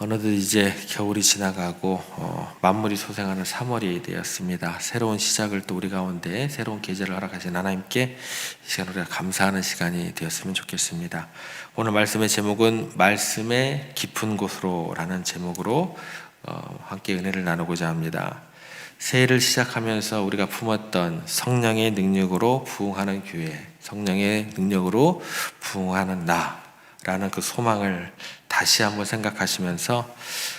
어느덧 이제 겨울이 지나가고 만물이 소생하는 3월이 되었습니다. 새로운 시작을 또 우리 가운데 새로운 계절을 허락하신 하나님께 이 시간 우리가 감사하는 시간이 되었으면 좋겠습니다. 오늘 말씀의 제목은 말씀의 깊은 곳으로 라는 제목으로 함께 은혜를 나누고자 합니다. 새해를 시작하면서 우리가 품었던 성령의 능력으로 부흥하는 교회, 성령의 능력으로 부흥하는 나라는 그 소망을 다시 한번 생각하시면서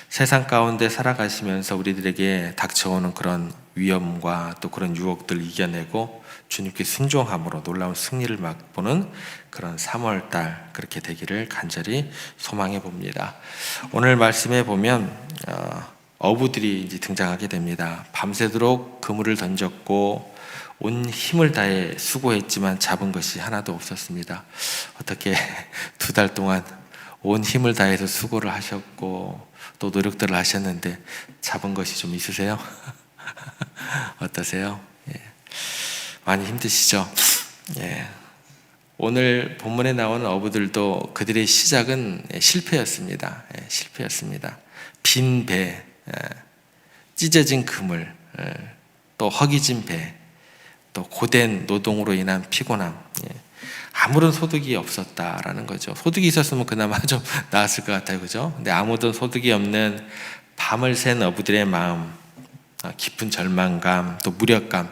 세상 가운데 살아가시면서 우리들에게 닥쳐오는 그런 위험과 또 그런 유혹들 이겨내고 주님께 순종함으로 놀라운 승리를 맛보는 그런 3월달 그렇게 되기를 간절히 소망해 봅니다. 오늘 말씀에 보면 어부들이 이제 등장하게 됩니다. 밤새도록 그물을 던졌고 온 힘을 다해 수고했지만 잡은 것이 하나도 없었습니다. 어떻게 2달 동안 온 힘을 다해서 수고를 하셨고 또 노력들을 하셨는데 잡은 것이 좀 있으세요? 어떠세요? 예. 많이 힘드시죠? 예. 오늘 본문에 나오는 어부들도 그들의 시작은 실패였습니다. 예, 실패였습니다. 빈 배, 찢어진 그물, 또 허기진 배, 또 고된 노동으로 인한 피곤함, 아무런 소득이 없었다라는 거죠. 소득이 있었으면 그나마 좀 나았을 것 같아요, 그죠? 근데 아무런 소득이 없는 밤을 샌 어부들의 마음, 깊은 절망감, 또 무력감,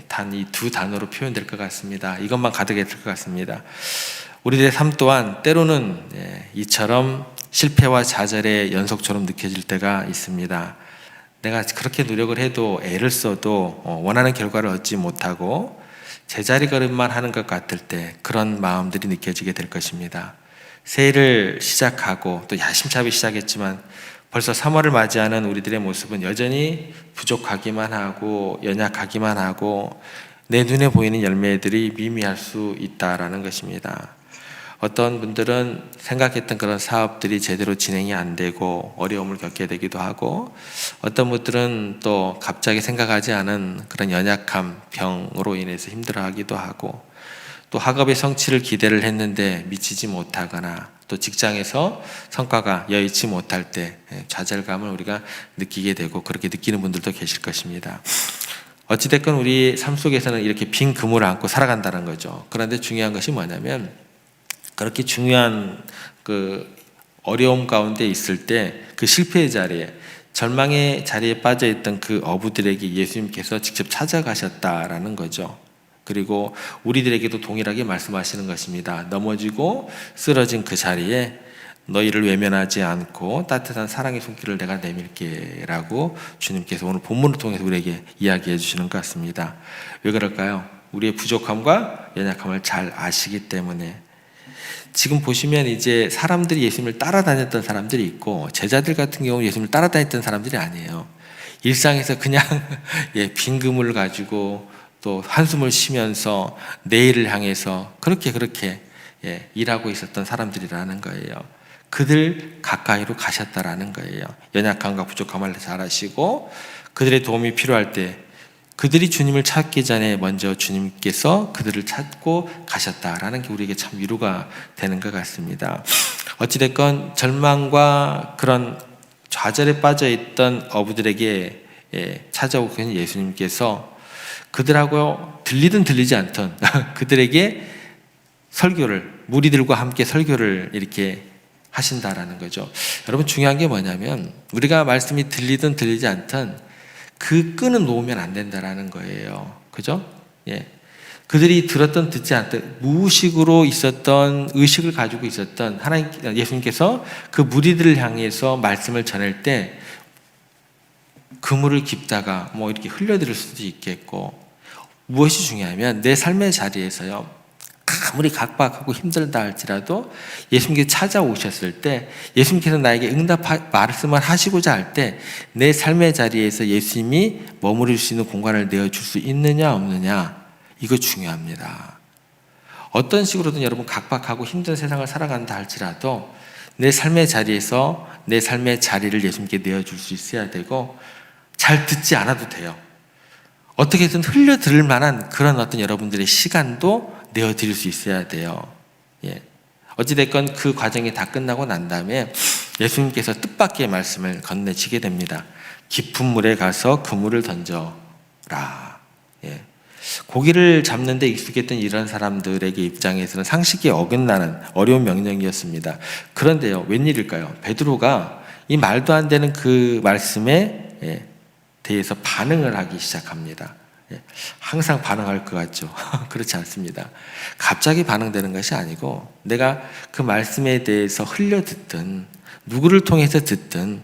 단 이 두 단어로 표현될 것 같습니다. 이것만 가득했을 것 같습니다. 우리들의 삶 또한 때로는 이처럼 실패와 좌절의 연속처럼 느껴질 때가 있습니다. 내가 그렇게 노력을 해도 애를 써도 원하는 결과를 얻지 못하고 제자리 걸음만 하는 것 같을 때 그런 마음들이 느껴지게 될 것입니다. 새해를 시작하고 또 야심차게 시작했지만 벌써 3월을 맞이하는 우리들의 모습은 여전히 부족하기만 하고 연약하기만 하고 내 눈에 보이는 열매들이 미미할 수 있다라는 것입니다. 어떤 분들은 생각했던 그런 사업들이 제대로 진행이 안 되고 어려움을 겪게 되기도 하고 어떤 분들은 또 갑자기 생각하지 않은 그런 연약함, 병으로 인해서 힘들어하기도 하고 또 학업의 성취를 기대를 했는데 미치지 못하거나 또 직장에서 성과가 여의치 못할 때 좌절감을 우리가 느끼게 되고 그렇게 느끼는 분들도 계실 것입니다. 어찌됐건 우리 삶 속에서는 이렇게 빈 그물을 안고 살아간다는 거죠. 그런데 중요한 것이 뭐냐면 그렇게 중요한 그 어려움 가운데 있을 때 그 실패의 자리에 절망의 자리에 빠져 있던 그 어부들에게 예수님께서 직접 찾아가셨다라는 거죠. 그리고 우리들에게도 동일하게 말씀하시는 것입니다. 넘어지고 쓰러진 그 자리에 너희를 외면하지 않고 따뜻한 사랑의 손길을 내가 내밀게 라고 주님께서 오늘 본문을 통해서 우리에게 이야기해 주시는 것 같습니다. 왜 그럴까요? 우리의 부족함과 연약함을 잘 아시기 때문에. 지금 보시면 이제 사람들이 예수님을 따라다녔던 사람들이 있고 제자들 같은 경우 예수님을 따라다녔던 사람들이 아니에요. 일상에서 그냥 빈 그물을 가지고 또 한숨을 쉬면서 내일을 향해서 그렇게 일하고 있었던 사람들이라는 거예요. 그들 가까이로 가셨다라는 거예요. 연약함과 부족함을 잘 아시고 그들의 도움이 필요할 때 그들이 주님을 찾기 전에 먼저 주님께서 그들을 찾고 가셨다라는 게 우리에게 참 위로가 되는 것 같습니다. 어찌됐건 절망과 그런 좌절에 빠져있던 어부들에게 찾아오고 계신 예수님께서 그들하고 들리든 들리지 않던 그들에게 설교를 무리들과 함께 설교를 이렇게 하신다라는 거죠. 여러분 중요한 게 뭐냐면 우리가 말씀이 들리든 들리지 않던 그 끈은 놓으면 안 된다라는 거예요. 그죠? 예. 그들이 들었던 듣지 않던 무의식으로 있었던 의식을 가지고 있었던 예수님께서 그 무리들을 향해서 말씀을 전할 때 그물을 깁다가 이렇게 흘려들을 수도 있겠고 무엇이 중요하면 내 삶의 자리에서요. 아무리 각박하고 힘들다 할지라도 예수님께서 찾아오셨을 때 예수님께서 나에게 말씀을 하시고자 할 때 내 삶의 자리에서 예수님이 머무를 수 있는 공간을 내어줄 수 있느냐 없느냐 이거 중요합니다. 어떤 식으로든 여러분 각박하고 힘든 세상을 살아간다 할지라도 내 삶의 자리에서 내 삶의 자리를 예수님께 내어줄 수 있어야 되고 잘 듣지 않아도 돼요. 어떻게든 흘려들을 만한 그런 어떤 여러분들의 시간도 내어드릴 수 있어야 돼요. 어찌됐건 그 과정이 다 끝나고 난 다음에 예수님께서 뜻밖의 말씀을 건네시게 됩니다. 깊은 물에 가서 그물을 던져라. 예. 고기를 잡는 데 익숙했던 이런 사람들에게 입장에서는 상식에 어긋나는 어려운 명령이었습니다. 그런데요, 웬일일까요? 베드로가 이 말도 안 되는 그 말씀에 대해서 반응을 하기 시작합니다. 항상 반응할 것 같죠? 그렇지 않습니다. 갑자기 반응되는 것이 아니고 내가 그 말씀에 대해서 흘려듣든 누구를 통해서 듣든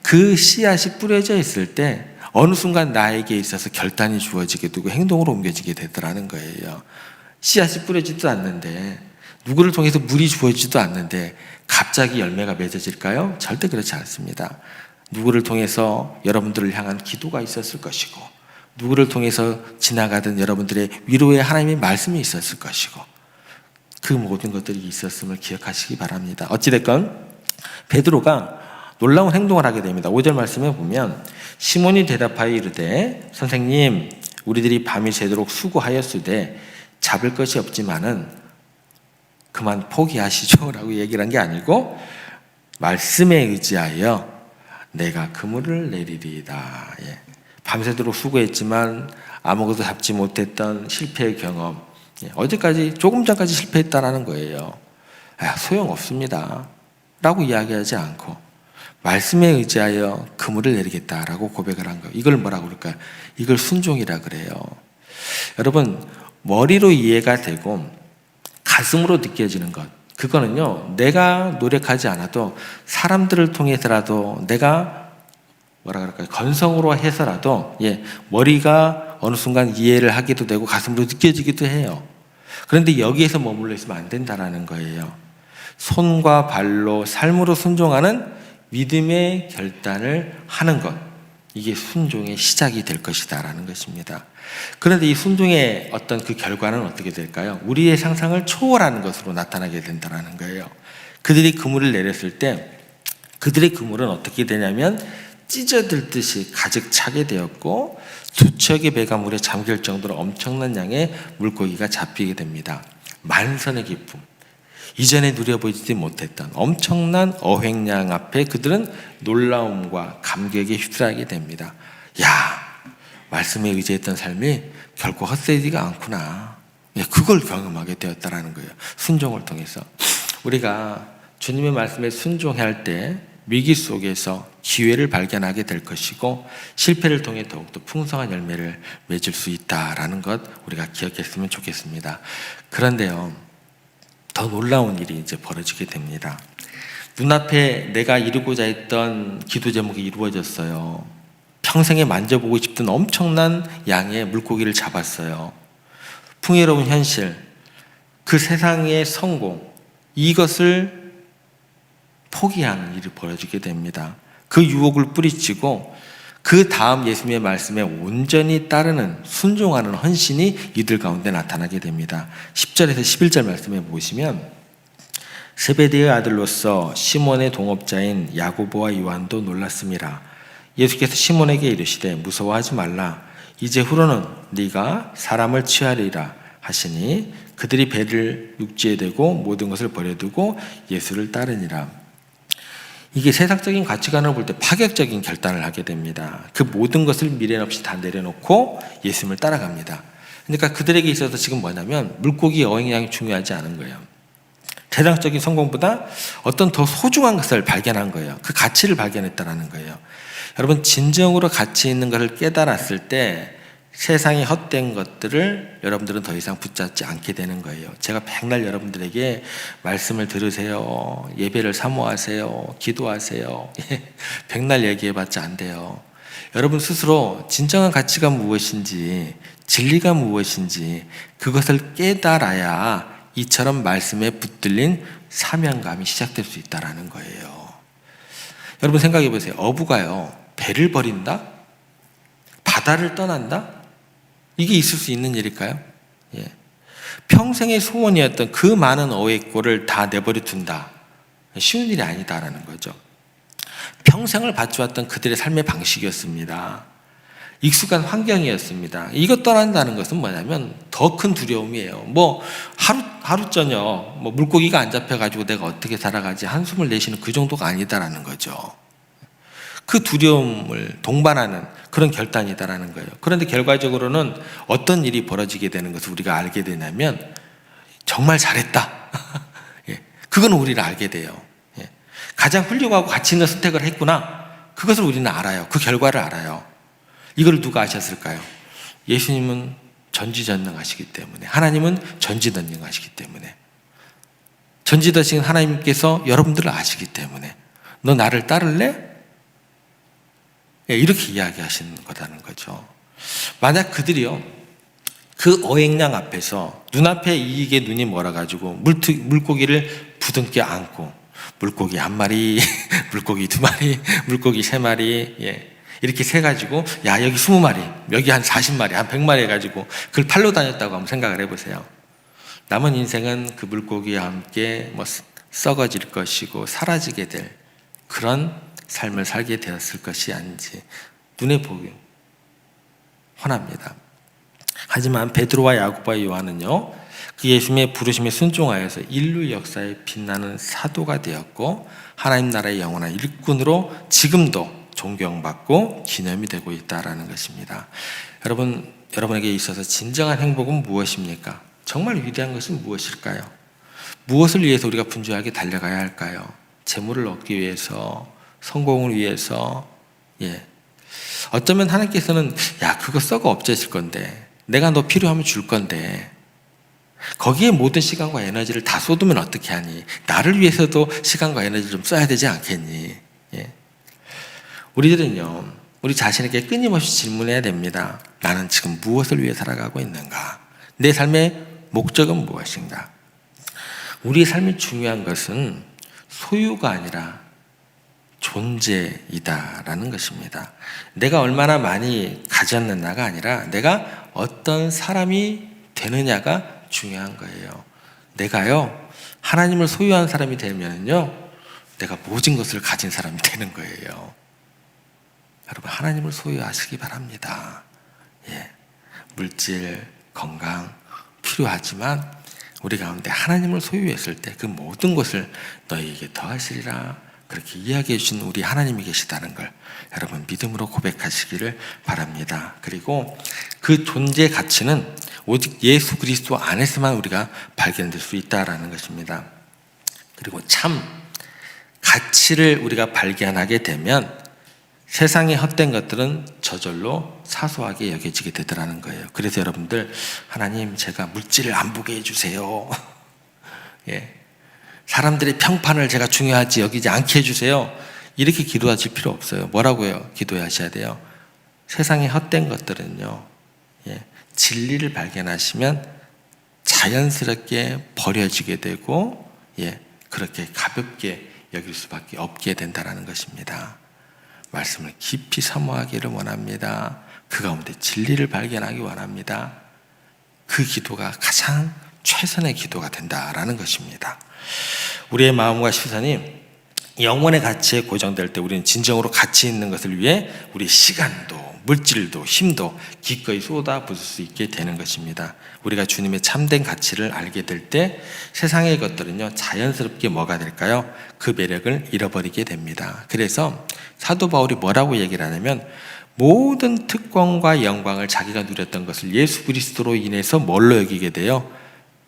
그 씨앗이 뿌려져 있을 때 어느 순간 나에게 있어서 결단이 주어지게 되고 행동으로 옮겨지게 되더라는 거예요. 씨앗이 뿌려지도 않는데, 누구를 통해서 물이 주어지지도 않는데 갑자기 열매가 맺어질까요? 절대 그렇지 않습니다. 누구를 통해서 여러분들을 향한 기도가 있었을 것이고, 누구를 통해서 지나가던 여러분들의 위로의 하나님의 말씀이 있었을 것이고, 그 모든 것들이 있었음을 기억하시기 바랍니다. 어찌됐건 베드로가 놀라운 행동을 하게 됩니다. 5절 말씀에 보면 시몬이 대답하여 이르되 선생님 우리들이 밤이 새도록 수고하였으되 잡을 것이 없지만은 그만 포기하시죠 라고 얘기를 한 게 아니고 말씀에 의지하여 내가 그물을 내리리이다. 밤새도록 수고했지만 아무것도 잡지 못했던 실패의 경험, 어제까지 조금 전까지 실패했다라는 거예요. 소용없습니다 라고 이야기하지 않고 말씀에 의지하여 그물을 내리겠다라고 고백을 한 거예요. 이걸 뭐라고 그럴까요? 이걸 순종이라 그래요. 여러분, 머리로 이해가 되고 가슴으로 느껴지는 것, 그거는요 내가 노력하지 않아도 사람들을 통해서라도 내가 뭐라 그럴까요? 건성으로 해서라도 머리가 어느 순간 이해를 하기도 되고 가슴으로 느껴지기도 해요. 그런데 여기에서 머물러 있으면 안 된다라는 거예요. 손과 발로 삶으로 순종하는 믿음의 결단을 하는 것, 이게 순종의 시작이 될 것이다 라는 것입니다. 그런데 이 순종의 어떤 그 결과는 어떻게 될까요? 우리의 상상을 초월하는 것으로 나타나게 된다는 거예요. 그들이 그물을 내렸을 때 그들의 그물은 어떻게 되냐면 찢어들듯이 가득 차게 되었고 두 척의 배가 물에 잠길 정도로 엄청난 양의 물고기가 잡히게 됩니다. 만선의 기쁨, 이전에 누려보지 못했던 엄청난 어획량 앞에 그들은 놀라움과 감격에 휩싸이게 됩니다. 말씀에 의지했던 삶이 결코 헛되지가 않구나. 그걸 경험하게 되었다라는 거예요. 순종을 통해서. 우리가 주님의 말씀에 순종할 때 위기 속에서 기회를 발견하게 될 것이고 실패를 통해 더욱더 풍성한 열매를 맺을 수 있다라는 것 우리가 기억했으면 좋겠습니다. 그런데요, 더 놀라운 일이 이제 벌어지게 됩니다. 눈앞에 내가 이루고자 했던 기도 제목이 이루어졌어요. 평생에 만져보고 싶던 엄청난 양의 물고기를 잡았어요. 풍요로운 현실, 그 세상의 성공, 이것을 포기하는 일이 벌어지게 됩니다. 그 유혹을 뿌리치고 그 다음 예수님의 말씀에 온전히 따르는 순종하는 헌신이 이들 가운데 나타나게 됩니다. 10절에서 11절 말씀에 보시면 세베대의 아들로서 시몬의 동업자인 야고보와 요한도 놀랐습니다. 예수께서 시몬에게 이르시되 무서워하지 말라. 이제 후로는 네가 사람을 취하리라 하시니 그들이 배를 육지에 대고 모든 것을 버려두고 예수를 따르니라. 이게 세상적인 가치관을 볼 때 파격적인 결단을 하게 됩니다. 그 모든 것을 미련 없이 다 내려놓고 예수님을 따라갑니다. 그러니까 그들에게 있어서 지금 뭐냐면 물고기 어획량이 중요하지 않은 거예요. 세상적인 성공보다 어떤 더 소중한 것을 발견한 거예요. 그 가치를 발견했다는 거예요. 여러분, 진정으로 가치 있는 것을 깨달았을 때 세상의 헛된 것들을 여러분들은 더 이상 붙잡지 않게 되는 거예요. 제가 백날 여러분들에게 말씀을 들으세요, 예배를 사모하세요, 기도하세요, 백날 얘기해봤자 안 돼요. 여러분 스스로 진정한 가치가 무엇인지, 진리가 무엇인지 그것을 깨달아야 이처럼 말씀에 붙들린 사명감이 시작될 수 있다는 거예요. 여러분 생각해 보세요. 어부가요, 배를 버린다? 바다를 떠난다? 이게 있을 수 있는 일일까요? 평생의 소원이었던 그 많은 어획고를 다 내버려 둔다. 쉬운 일이 아니다라는 거죠. 평생을 바쳐왔던 그들의 삶의 방식이었습니다. 익숙한 환경이었습니다. 이것 떠난다는 것은 뭐냐면 더 큰 두려움이에요. 하루 저녁 뭐 물고기가 안 잡혀가지고 내가 어떻게 살아가지 한숨을 내쉬는 그 정도가 아니다라는 거죠. 그 두려움을 동반하는 그런 결단이다라는 거예요. 그런데 결과적으로는 어떤 일이 벌어지게 되는 것을 우리가 알게 되냐면 정말 잘했다. 예, 그건 우리를 알게 돼요. 예, 가장 훌륭하고 가치 있는 선택을 했구나. 그것을 우리는 알아요. 그 결과를 알아요. 이걸 누가 아셨을까요? 예수님은 전지전능하시기 때문에, 하나님은 전지전능하시기 때문에, 전지전능하신 하나님께서 여러분들을 아시기 때문에 너 나를 따를래? 예, 이렇게 이야기하시는 거라는 거죠. 만약 그들이요 그 어획량 앞에서 눈앞에 이익에 눈이 멀어가지고 물고기를 부둥켜 안고 물고기 한 마리, 물고기 두 마리, 물고기 세 마리, 예, 이렇게 세가지고 야 여기 20마리, 여기 한 40마리, 한 100마리 해가지고 그걸 팔로 다녔다고 한번 생각을 해보세요. 남은 인생은 그 물고기와 함께 뭐 썩어질 것이고 사라지게 될 그런 삶을 살게 되었을 것이 아닌지 눈에 보기 훤합니다. 하지만 베드로와 야고보와 요한은요 그 예수님의 부르심에 순종하여서 인류 역사에 빛나는 사도가 되었고 하나님 나라의 영원한 일꾼으로 지금도 존경받고 기념이 되고 있다라는 것입니다. 여러분에게 있어서 진정한 행복은 무엇입니까? 정말 위대한 것은 무엇일까요? 무엇을 위해서 우리가 분주하게 달려가야 할까요? 재물을 얻기 위해서, 성공을 위해서, 예. 어쩌면 하나님께서는 야 그거 썩어 없애질 건데 내가 너 필요하면 줄 건데 거기에 모든 시간과 에너지를 다 쏟으면 어떻게 하니? 나를 위해서도 시간과 에너지를 좀 써야 되지 않겠니? 예. 우리들은요 우리 자신에게 끊임없이 질문해야 됩니다. 나는 지금 무엇을 위해 살아가고 있는가? 내 삶의 목적은 무엇인가? 우리의 삶이 중요한 것은 소유가 아니라 존재이다라는 것입니다. 내가 얼마나 많이 가졌느냐가 아니라 내가 어떤 사람이 되느냐가 중요한 거예요. 내가요 하나님을 소유한 사람이 되면요 내가 모든 것을 가진 사람이 되는 거예요. 여러분 하나님을 소유하시기 바랍니다. 예, 물질, 건강 필요하지만 우리 가운데 하나님을 소유했을 때 그 모든 것을 너희에게 더하시리라 그렇게 이야기해 주신 우리 하나님이 계시다는 걸 여러분 믿음으로 고백하시기를 바랍니다. 그리고 그 존재 가치는 오직 예수 그리스도 안에서만 우리가 발견될 수 있다라는 것입니다. 그리고 참 가치를 우리가 발견하게 되면 세상의 헛된 것들은 저절로 사소하게 여겨지게 되더라는 거예요. 그래서 여러분들 하나님 제가 물질을 안 보게 해주세요. 예. 사람들의 평판을 제가 중요하지 여기지 않게 해주세요. 이렇게 기도하실 필요 없어요. 뭐라고요? 기도하셔야 돼요. 세상의 헛된 것들은요, 예, 진리를 발견하시면 자연스럽게 버려지게 되고, 예, 그렇게 가볍게 여길 수밖에 없게 된다는 것입니다. 말씀을 깊이 사모하기를 원합니다. 그 가운데 진리를 발견하기 원합니다. 그 기도가 가장 최선의 기도가 된다라는 것입니다. 우리의 마음과 시선이 영원의 가치에 고정될 때 우리는 진정으로 가치 있는 것을 위해 우리 시간도 물질도 힘도 기꺼이 쏟아부을 수 있게 되는 것입니다. 우리가 주님의 참된 가치를 알게 될 때 세상의 것들은요 자연스럽게 뭐가 될까요? 그 매력을 잃어버리게 됩니다. 그래서 사도 바울이 뭐라고 얘기를 하냐면 모든 특권과 영광을 자기가 누렸던 것을 예수 그리스도로 인해서 뭘로 여기게 돼요?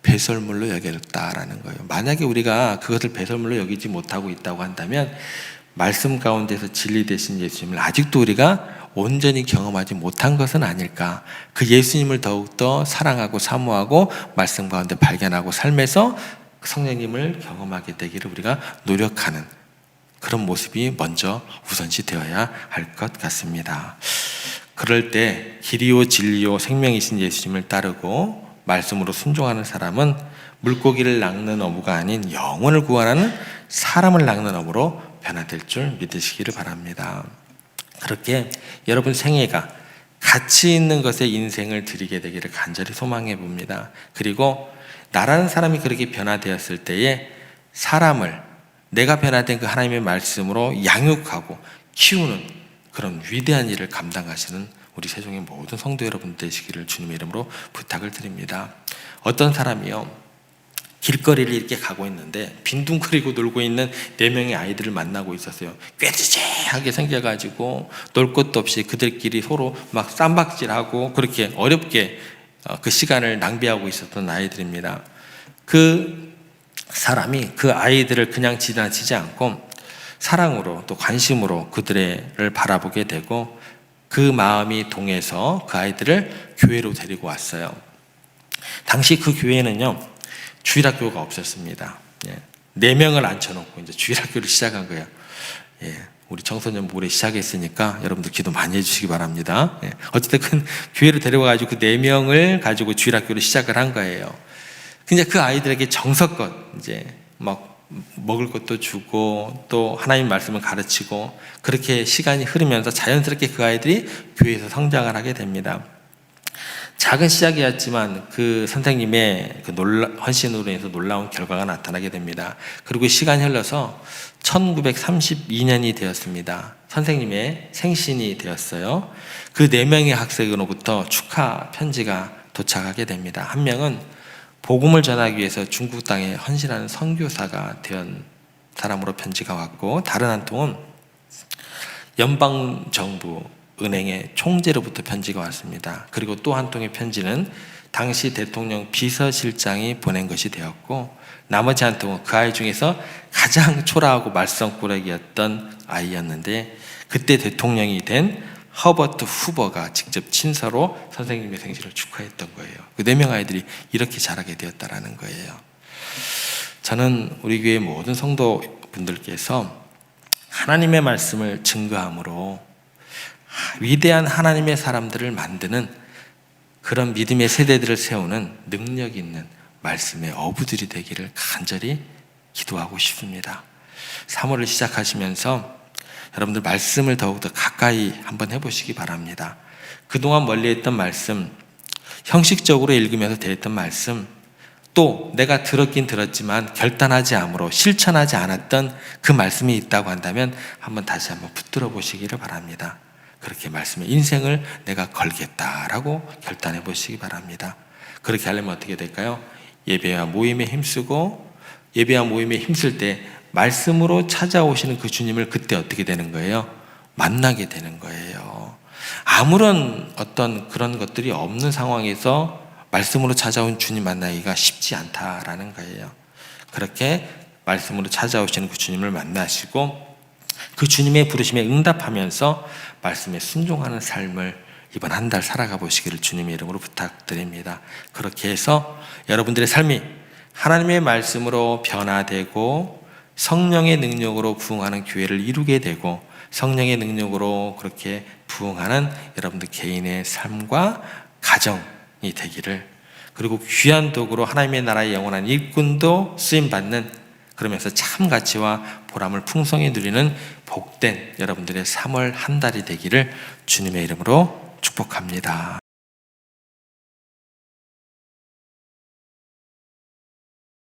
배설물로 여겼다라는 거예요. 만약에 우리가 그것을 배설물로 여기지 못하고 있다고 한다면 말씀 가운데서 진리 되신 예수님을 아직도 우리가 온전히 경험하지 못한 것은 아닐까. 그 예수님을 더욱더 사랑하고 사모하고 말씀 가운데 발견하고 삶에서 성령님을 경험하게 되기를 우리가 노력하는 그런 모습이 먼저 우선시 되어야 할 것 같습니다. 그럴 때 길이요 진리요 생명이신 예수님을 따르고 말씀으로 순종하는 사람은 물고기를 낚는 어부가 아닌 영혼을 구원하는 사람을 낚는 어부로 변화될 줄 믿으시기를 바랍니다. 그렇게 여러분 생애가 가치 있는 것에 인생을 드리게 되기를 간절히 소망해 봅니다. 그리고 나라는 사람이 그렇게 변화되었을 때에 사람을 내가 변화된 그 하나님의 말씀으로 양육하고 키우는 그런 위대한 일을 감당하시는 우리 세종의 모든 성도 여러분 되시기를 주님의 이름으로 부탁을 드립니다. 어떤 사람이요 길거리를 이렇게 가고 있는데 빈둥거리고 놀고 있는 4명의 아이들을 만나고 있었어요. 꾀지지하게 생겨가지고 놀 것도 없이 그들끼리 서로 막 쌈박질하고 그렇게 어렵게 그 시간을 낭비하고 있었던 아이들입니다. 그 사람이 그 아이들을 그냥 지나치지 않고 사랑으로 또 관심으로 그들을 바라보게 되고 그 마음이 동해서 그 아이들을 교회로 데리고 왔어요. 당시 그 교회는요, 주일학교가 없었습니다. 4명을 앉혀놓고 이제 주일학교를 시작한 거예요. 우리 청소년 모레 시작했으니까 여러분들 기도 많이 해주시기 바랍니다. 어쨌든 교회를 데려와가지고 그 4명을 가지고 주일학교를 시작을 한 거예요. 근데 그 아이들에게 정석껏 이제 막 먹을 것도 주고 또 하나님 말씀을 가르치고 그렇게 시간이 흐르면서 자연스럽게 그 아이들이 교회에서 성장을 하게 됩니다. 작은 시작이었지만 그 선생님의 그 헌신으로 인해서 놀라운 결과가 나타나게 됩니다. 그리고 시간이 흘러서 1932년이 되었습니다. 선생님의 생신이 되었어요. 그 4명의 학생으로부터 축하 편지가 도착하게 됩니다. 한 명은 복음을 전하기 위해서 중국 땅에 헌신하는 선교사가 된 사람으로 편지가 왔고, 다른 한 통은 연방정부 은행의 총재로부터 편지가 왔습니다. 그리고 또 한 통의 편지는 당시 대통령 비서실장이 보낸 것이 되었고, 나머지 한 통은 그 아이 중에서 가장 초라하고 말썽꾸러기였던 아이였는데, 그때 대통령이 된 허버트 후버가 직접 친서로 선생님의 생신을 축하했던 거예요. 그 4명 아이들이 이렇게 자라게 되었다라는 거예요. 저는 우리 교회 모든 성도분들께서 하나님의 말씀을 증거함으로 위대한 하나님의 사람들을 만드는 그런 믿음의 세대들을 세우는 능력 있는 말씀의 어부들이 되기를 간절히 기도하고 싶습니다. 3월을 시작하시면서 여러분들 말씀을 더욱더 가까이 한번 해보시기 바랍니다. 그동안 멀리했던 말씀, 형식적으로 읽으면서 대했던 말씀, 또 내가 들었긴 들었지만 결단하지 않으므로 실천하지 않았던 그 말씀이 있다고 한다면 한번 다시 한번 붙들어 보시기를 바랍니다. 그렇게 말씀에 인생을 내가 걸겠다라고 결단해 보시기 바랍니다. 그렇게 하려면 어떻게 될까요? 예배와 모임에 힘쓰고, 예배와 모임에 힘쓸 때 말씀으로 찾아오시는 그 주님을 그때 어떻게 되는 거예요? 만나게 되는 거예요. 아무런 어떤 그런 것들이 없는 상황에서 말씀으로 찾아온 주님 만나기가 쉽지 않다라는 거예요. 그렇게 말씀으로 찾아오시는 그 주님을 만나시고 그 주님의 부르심에 응답하면서 말씀에 순종하는 삶을 이번 한 달 살아가 보시기를 주님의 이름으로 부탁드립니다. 그렇게 해서 여러분들의 삶이 하나님의 말씀으로 변화되고 성령의 능력으로 부흥하는 교회를 이루게 되고, 성령의 능력으로 그렇게 부흥하는 여러분들 개인의 삶과 가정이 되기를, 그리고 귀한 도구로 하나님의 나라의 영원한 일꾼도 쓰임받는, 그러면서 참 가치와 보람을 풍성히 누리는 복된 여러분들의 3월 한 달이 되기를 주님의 이름으로 축복합니다.